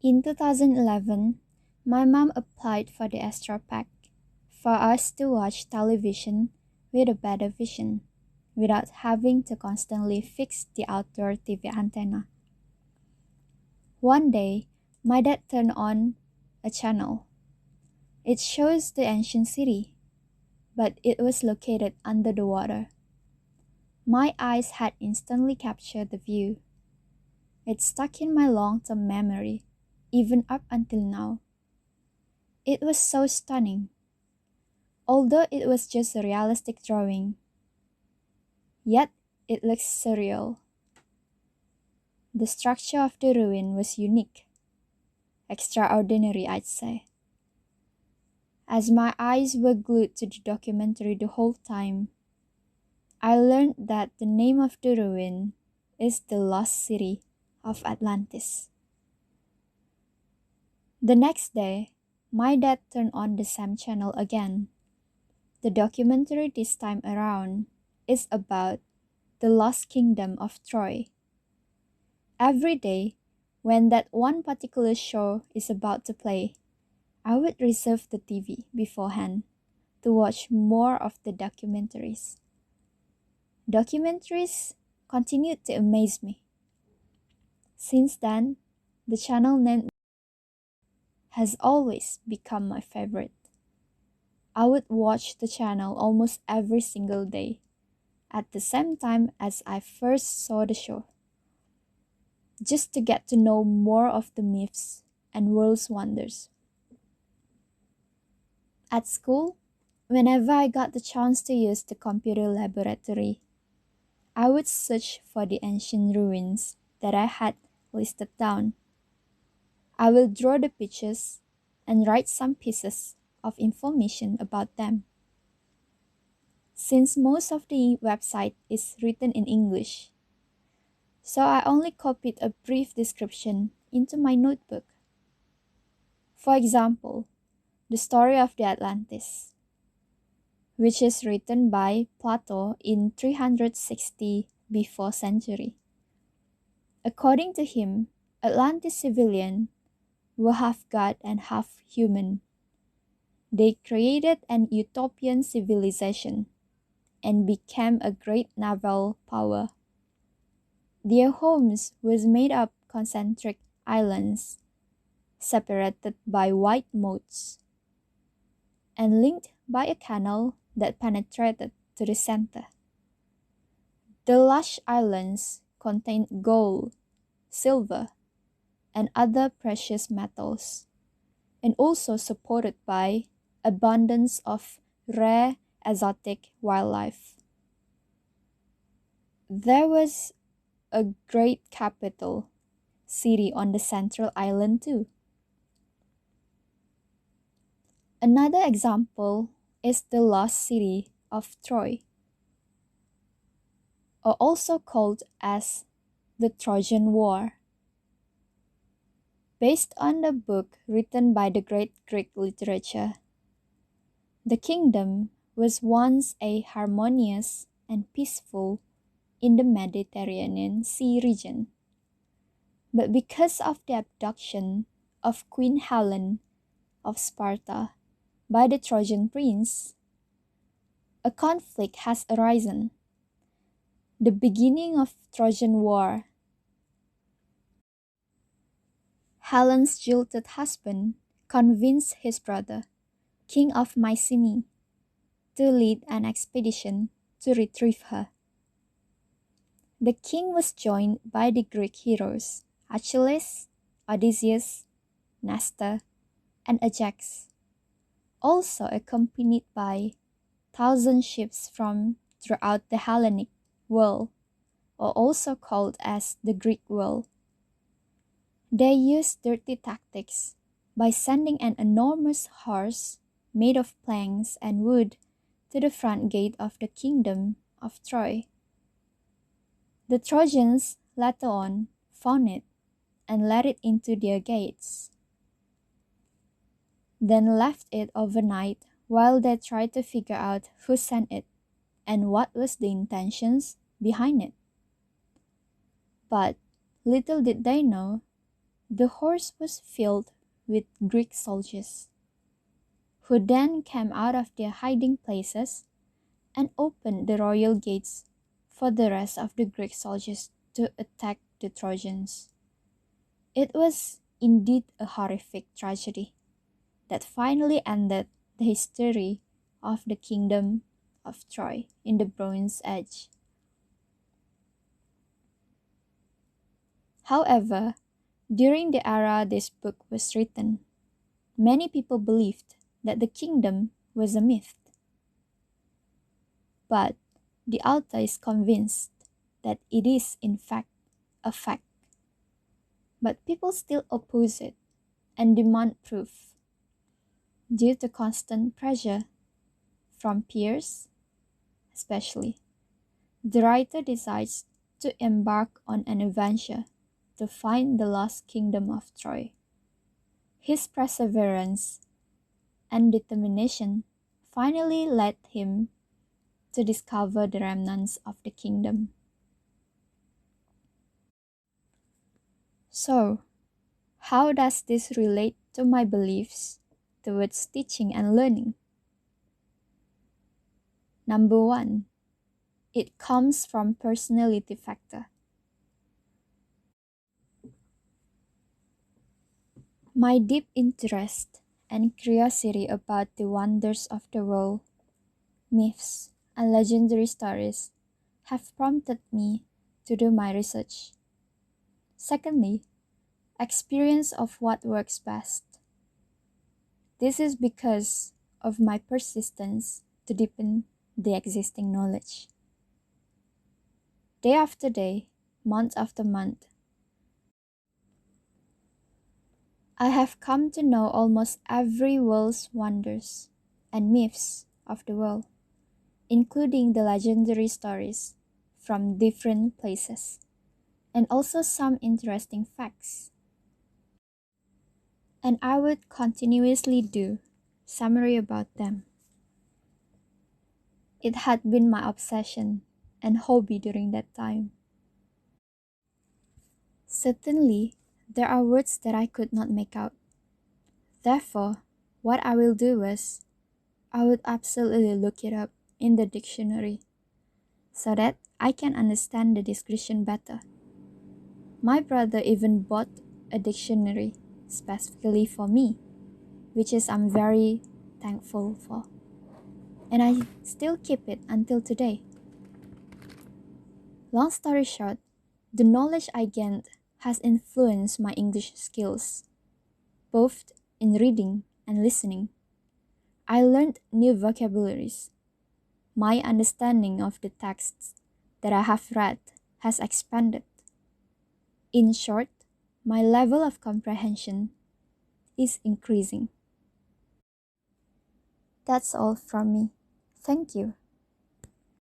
In 2011, my mom applied for the extra pack for us to watch television with a better vision without having to constantly fix the outdoor TV antenna. One day, my dad turned on a channel. It shows the ancient city, but it was located under the water. My eyes had instantly captured the view. It stuck in my long-term memory, even up until now. It was so stunning. Although it was just a realistic drawing, yet it looks surreal. The structure of the ruin was unique, extraordinary, I'd say. As my eyes were glued to the documentary the whole time, I learned that the name of the ruin is the lost city of Atlantis. The next day, my dad turned on the same channel again. The documentary this time around is about the lost kingdom of Troy. Every day, when that one particular show is about to play, I would reserve the TV beforehand to watch more of the documentaries. Documentaries continued to amaze me. Since then, the channel name has always become my favorite. I would watch the channel almost every single day, at the same time as I first saw the show, just to get to know more of the myths and world's wonders. At school, whenever I got the chance to use the computer laboratory, I would search for the ancient ruins that I had listed down. I will draw the pictures and write some pieces of information about them. Since most of the website is written in English, so I only copied a brief description into my notebook. For example, the story of the Atlantis, which is written by Plato in 360 before century. According to him, Atlantis civilians were half god and half human. They created an utopian civilization and became a great naval power. Their homes was made up concentric islands, separated by wide moats, and linked by a canal that penetrated to the center. The lush islands contained gold, silver, and other precious metals, and also supported by abundance of rare exotic wildlife. There was a great capital city on the central island too. Another example is the lost city of Troy, or also called as the Trojan War. Based on the book written by the great Greek literature, the kingdom was once a harmonious and peaceful in the Mediterranean Sea region. But because of the abduction of Queen Helen of Sparta by the Trojan prince, a conflict has arisen. The beginning of Trojan War. Helen's jilted husband convinced his brother, king of Mycenae, to lead an expedition to retrieve her. The king was joined by the Greek heroes Achilles, Odysseus, Nestor, and Ajax, also accompanied by 1,000 ships from throughout the Hellenic world, or also called as the Greek world. They used dirty tactics by sending an enormous horse made of planks and wood to the front gate of the kingdom of Troy. The Trojans later on found it and let it into their gates, then left it overnight while they tried to figure out who sent it and what was the intentions behind it. But little did they know the horse was filled with Greek soldiers, who then came out of their hiding places and opened the royal gates for the rest of the Greek soldiers to attack the Trojans. It was indeed a horrific tragedy that finally ended the history of the kingdom of Troy in the Bronze Age. However, during the era this book was written, many people believed that the kingdom was a myth. But the author is convinced that it is in fact a fact. But people still oppose it and demand proof. Due to constant pressure from peers, especially, the writer decides to embark on an adventure to find the lost kingdom of Troy. His perseverance and determination finally led him to discover the remnants of the kingdom. So, how does this relate to my beliefs towards teaching and learning? Number 1, it comes from personality factor. My deep interest and curiosity about the wonders of the world, myths, and legendary stories have prompted me to do my research. Secondly, experience of what works best. This is because of my persistence to deepen the existing knowledge. Day after day, month after month, I have come to know almost every world's wonders and myths of the world, including the legendary stories from different places, and also some interesting facts. And I would continuously do summary about them. It had been my obsession and hobby during that time. Certainly, there are words that I could not make out. Therefore, what I will do is, I would absolutely look it up in the dictionary so that I can understand the description better. My brother even bought a dictionary specifically for me, which is I'm very thankful for. And I still keep it until today. Long story short, the knowledge I gained has influenced my English skills, both in reading and listening. I learned new vocabularies. My understanding of the texts that I have read has expanded. In short, my level of comprehension is increasing. That's all from me. Thank you.